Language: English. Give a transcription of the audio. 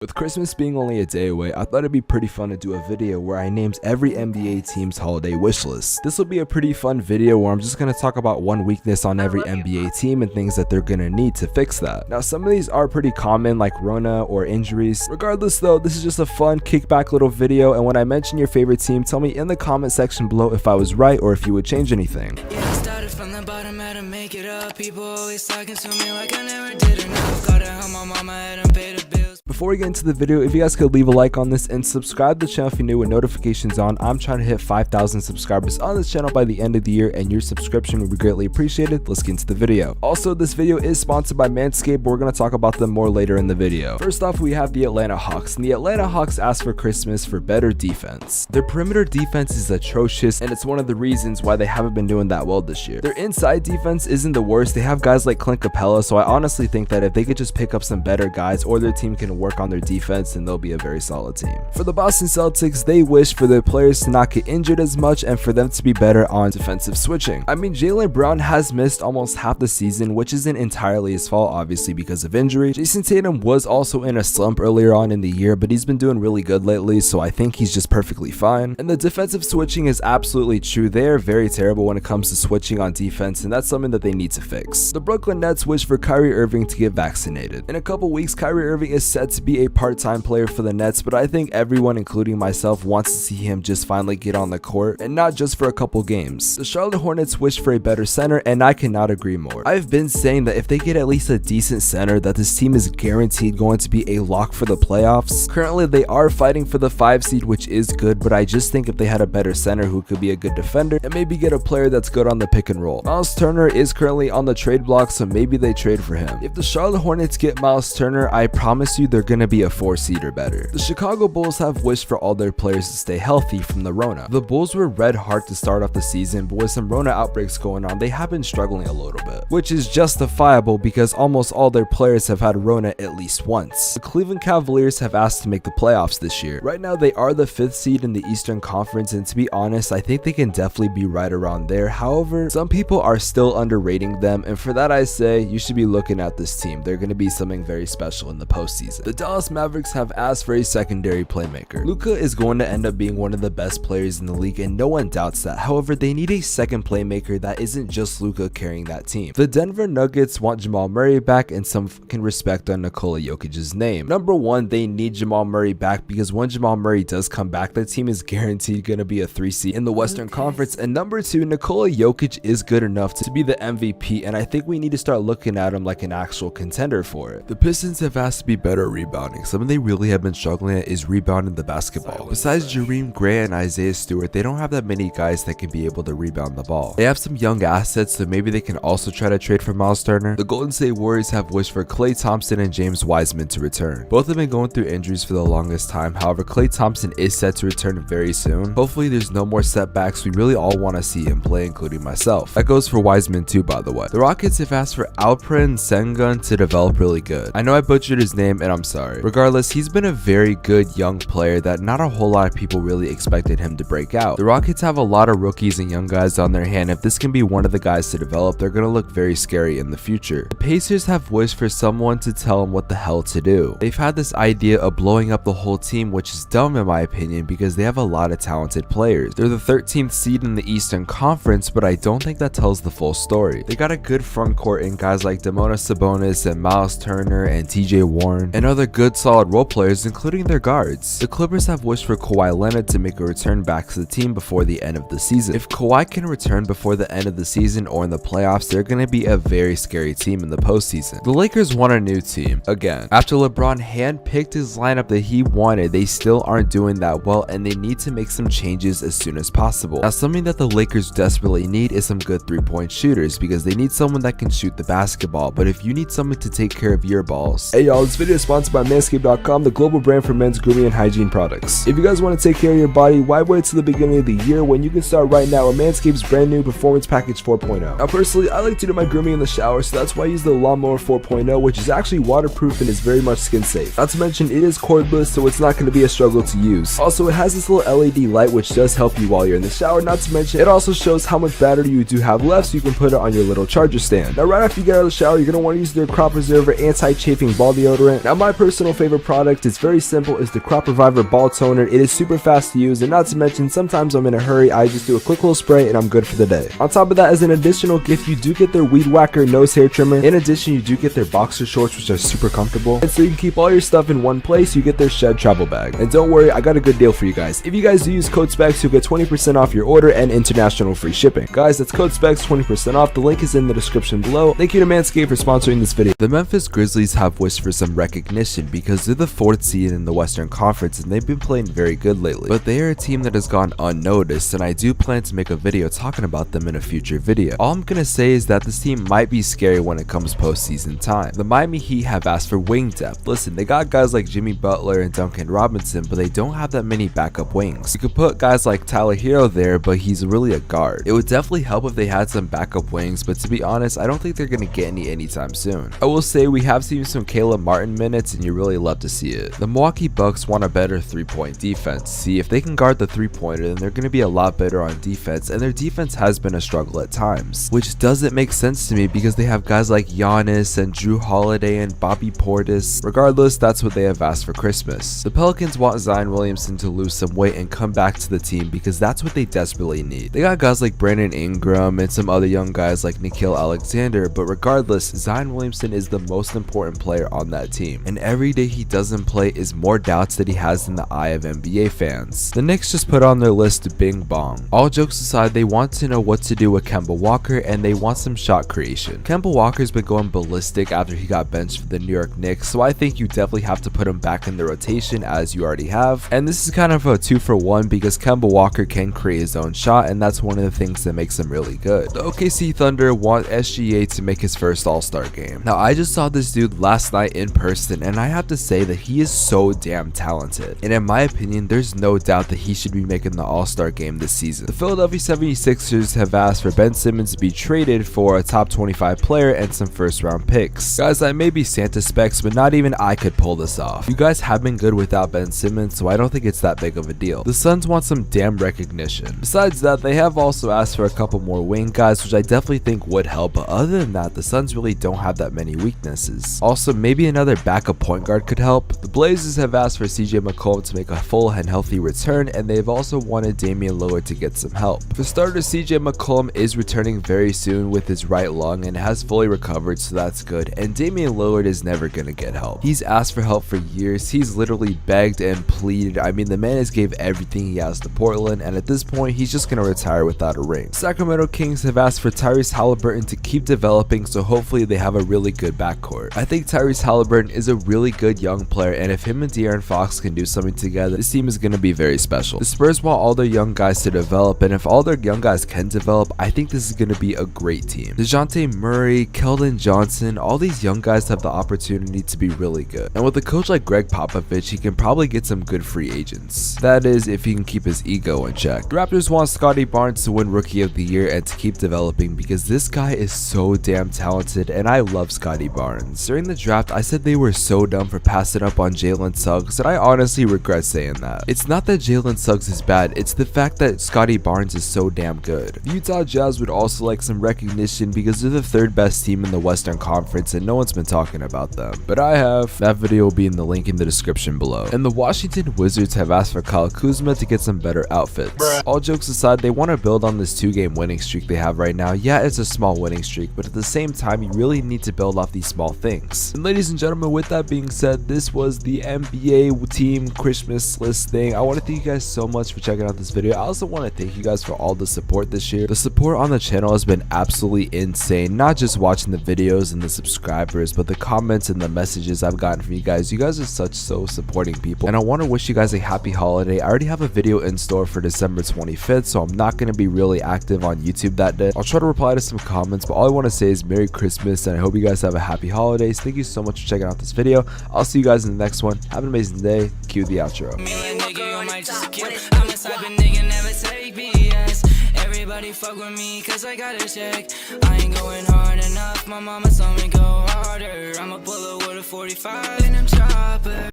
With Christmas being only a day away, I thought it'd be pretty fun to do a video where I named every NBA team's holiday wish list. This will be a pretty fun video where I'm just going to talk about one weakness on every NBA team and things that they're going to need to fix that. Now, some of these are pretty common, like Rona or injuries. Regardless though, this is just a fun kickback little video, and when I mention your favorite team, tell me in the comment section below if I was right or if you would change anything. From the bottom, had to make it up. People always talking to me like I never did enough. Gotta help my mama, had to pay the bills. Before we get into the video, if you guys could leave a like on this and subscribe to the channel if you're new with notifications on. I'm trying to hit 5,000 subscribers on this channel by the end of the year, and your subscription would be greatly appreciated. Let's get into the video. Also, this video is sponsored by Manscaped, but we're going to talk about them more later in the video. First off, we have the Atlanta Hawks, and the Atlanta Hawks asked for Christmas for better defense. Their perimeter defense is atrocious, and it's one of the reasons why they haven't been doing that well this year. Their inside defense isn't the worst. They have guys like Clint Capella, so I honestly think that if they could just pick up some better guys or their team can work on their defense, then they'll be a very solid team. For the Boston Celtics, they wish for their players to not get injured as much and for them to be better on defensive switching. I mean, Jaylen Brown has missed almost half the season, which isn't entirely his fault, obviously, because of injury. Jason Tatum was also in a slump earlier on in the year, but he's been doing really good lately, so I think he's just perfectly fine. And the defensive switching is absolutely true. They are very terrible when it comes to switching on defense, and that's something that they need to fix. The Brooklyn Nets wish for Kyrie Irving to get vaccinated. In a couple weeks, Kyrie Irving is set to be a part-time player for the Nets, but I think everyone, including myself, wants to see him just finally get on the court, and not just for a couple games. The Charlotte Hornets wish for a better center, and I cannot agree more. I've been saying that if they get at least a decent center, that this team is guaranteed going to be a lock for the playoffs. Currently, they are fighting for the 5 seed, which is good, but I just think if they had a better center who could be a good defender, and maybe get a player that's good on the pick and roll. Miles Turner is currently on the trade block, so maybe they trade for him. If the Charlotte Hornets get Miles Turner, I promise you they're gonna be a 4 seed or better. The Chicago Bulls have wished for all their players to stay healthy from the Rona. The Bulls were red hot to start off the season, but with some Rona outbreaks going on, they have been struggling a little bit, which is justifiable because almost all their players have had Rona at least once. The Cleveland Cavaliers have asked to make the playoffs this year. Right now, they are the 5th seed in the Eastern Conference, and to be honest, I think they can definitely be right around there. However, some people are still underrating them, and for that I say you should be looking at this team. They're going to be something very special in the postseason. The Dallas Mavericks have asked for a secondary playmaker. Luka is going to end up being one of the best players in the league, and no one doubts that. However, they need a second playmaker that isn't just Luka carrying that team. The Denver Nuggets want Jamal Murray back, and some can respect on Nikola Jokic's name. Number one, they need Jamal Murray back because when Jamal Murray does come back, that team is guaranteed going to be a 3 seed in the Western Conference. And number two, Nikola Jokic is good enough to be the MVP, and I think we need to start looking at him like an actual contender for it. The Pistons have asked to be better at rebounding. Something they really have been struggling at is rebounding the basketball. Besides Jareem Gray and Isaiah Stewart, they don't have that many guys that can be able to rebound the ball. They have some young assets, so maybe they can also try to trade for Miles Turner. The Golden State Warriors have wished for Klay Thompson and James Wiseman to return. Both have been going through injuries for the longest time. However, Klay Thompson is set to return very soon. Hopefully there's no more setbacks. We really all want to see him play, including myself. That goes for Wiseman too, by the way. The Rockets have asked for Alperen Sengun to develop really good. I know I butchered his name, and I'm sorry. Regardless, he's been a very good young player that not a whole lot of people really expected him to break out. The Rockets have a lot of rookies and young guys on their hand. If this can be one of the guys to develop, they're going to look very scary in the future. The Pacers have wished for someone to tell them what the hell to do. They've had this idea of blowing up the whole team, which is dumb in my opinion because they have a lot of talented players. They're the 13th seed in the Eastern Conference, but I don't think that tells the full story. They got a good front court in guys like Domantas Sabonis and Miles Turner and TJ Warren and other good solid role players, including their guards. The Clippers have wished for Kawhi Leonard to make a return back to the team before the end of the season. If Kawhi can return before the end of the season or in the playoffs, they're going to be a very scary team in the postseason. The Lakers want a new team. Again, after LeBron handpicked his lineup that he wanted, they still aren't doing that well, and they need to make some changes as soon as possible. Now, something that the Lakers desperately need is some good 3-point shooters because they need someone that can shoot the basketball, but if you need someone to take care of your balls. Hey y'all, this video is sponsored by Manscaped.com, the global brand for men's grooming and hygiene products. If you guys want to take care of your body, why wait till the beginning of the year when you can start right now with Manscaped's brand new Performance Package 4.0. Now personally, I like to do my grooming in the shower, so that's why I use the Lawnmower 4.0, which is actually waterproof and is very much skin safe. Not to mention it is cordless, so it's not going to be a struggle to use. Also, it has this little LED light which does help you while you're in the shower. Not to mention it also shows how much battery you do have left, so you can put it on your little charger stand. Now right after you get out of the shower, you're going to want to use their crop preserver anti-chafing ball deodorant. Now my personal favorite product is very simple. It's the Crop Reviver Ball Toner. It is super fast to use, and not to mention sometimes I'm in a hurry, I just do a quick little spray and I'm good for the day. On top of that, as an additional gift, you do get their Weed Whacker nose hair trimmer. In addition, you do get their boxer shorts, which are super comfortable, and so you can keep all your stuff in one place. You get their Shed travel bag. And don't worry, I got a good deal for you guys. If you guys do use code Spex, you'll get 20% off your order and international free shipping. Guys, that's code Spex, 20% off. The link is in the description below. Thank you to Manscaped for sponsoring this video. The Memphis Grizzlies have wished for some recognition because they're the 4th seed in the Western Conference and they've been playing very good lately. But they are a team that has gone unnoticed, and I do plan to make a video talking about them in a future video. All I'm gonna say is that this team might be scary when it comes postseason time. The Miami Heat have asked for wing depth. Listen, they got guys like Jimmy Butler and Duncan Robinson, but they don't have that many backup wings. You could put guys like Tyler Hero there, but he's really a guard. It would definitely help if they had some backup wings, but to be honest, I don't think they're gonna get any anytime soon. I will say we have seen some Caleb Martin minutes, and you really love to see it. The Milwaukee Bucks want a better 3-point defense. See, if they can guard the 3-pointer, then they're gonna be a lot better on defense, and their defense has been a struggle at times, which doesn't make sense to me because they have guys like Giannis and Drew Holiday and Bobby Portis. Regardless, that's what they have asked for Christmas. The Pelicans want Zion Williamson to lose some weight and come back to the team because that's what they desperately need. They got guys like Brandon Ingram and some other young guys like Nickeil Alexander, but regardless, Zion Williamson is the most important player on that team, and every day he doesn't play is more doubts that he has in the eye of NBA fans. The Knicks just put on their list Bing Bong. All jokes aside, they want to know what to do with Kemba Walker and they want some shot creation. Kemba Walker's been going ballistic after he got benched for the New York Knicks, so I think you definitely have to put him back in the rotation as you already have. And this is kind of a 2-for-1 because Kemba Walker can create his own shot, and that's one of the things that makes him really good. The OKC Thunder want SGA to make his first All-Star game. Now, I just saw this dude last night in person, and I have to say that he is so damn talented. And in my opinion, there's no doubt that he should be making the All-Star game this season. The Philadelphia 76ers have asked for Ben Simmons to be traded for a top 25 player and some first-round picks. Guys, I may be Santa Specs, but not even I could pull this off. You guys have been good without Ben Simmons, so I don't think it's that big of a deal. The Suns want some damn recognition. Besides that, they have also asked for a couple more wing guys, which I definitely think would help, but other than that, the Suns really don't have that many weaknesses. Also, maybe another backup point guard could help. The Blazers have asked for CJ McCollum to make a full and healthy return, and they've also wanted Damian Lillard to get some help. For starters, CJ McCollum is returning very soon with his right lung and has fully recovered, so that's good, and Damian Lillard is never gonna get help. He's asked for help for years. He's literally begged and pleaded. I mean, the man has gave everything he has to Portland, and at this point, he's just gonna retire without a ring. Sacramento Kings have asked for Tyrese Halliburton to keep developing, so hopefully they have a really good backcourt. I think Tyrese Halliburton is a really good young player, and if him and De'Aaron Fox can do something together, this team is gonna be very special. The Spurs want all their young guys to develop, and if all their young guys can develop, I think this is gonna be a great team. DeJounte Murray, Keldon Johnson, all these young guys have the opportunity to be really good, and with a coach like Greg Popovich, he can probably get some good free agents. That is, if he can keep his ego in check. The Raptors want Scottie Barnes to win Rookie of the Year and to keep developing because this guy is so damn talented, and I love Scottie Barnes. During the draft, I said they were so dumb for passing up on Jalen Suggs, and I honestly regret saying that. It's not that Jalen Suggs is bad, it's the fact that Scottie Barnes is so damn good. The Utah Jazz would also like some recognition because they're the 3rd best team in the Western Conference and no one's been talking about them, but I have. That video will be in the link in the description below. And the Washington Wizards have asked for Kyle Kuzma to get some better outfits. All jokes aside, they want to build on this 2-game winning streak they have right now. Yeah, it's a small winning streak, but at the same time, you really need to build off these small things. And ladies and gentlemen, with that being said, this was the NBA team Christmas list thing. I want to thank you guys so much for checking out this video. I also want to thank you guys for all the support this year. The support on the channel has been absolutely insane, not just watching the videos and the subscribers, but the comments and the messages I've gotten from you guys. You guys are such so supporting people, and I want to wish you guys a happy holiday. I already have a video in store for December 25th, so I'm not going to be really active on YouTube that day. I'll try to reply to some comments, but all I want to say is Merry Christmas, and I hope you guys have a happy holidays. Thank you so much for checking out this video. I'll see you guys in the next one. Have an amazing day. Cue the outro. Everybody fuck with me cause I got a check. I ain't going hard enough, my mama told me go harder. I'm a bullet with a 45 and I'm chopper.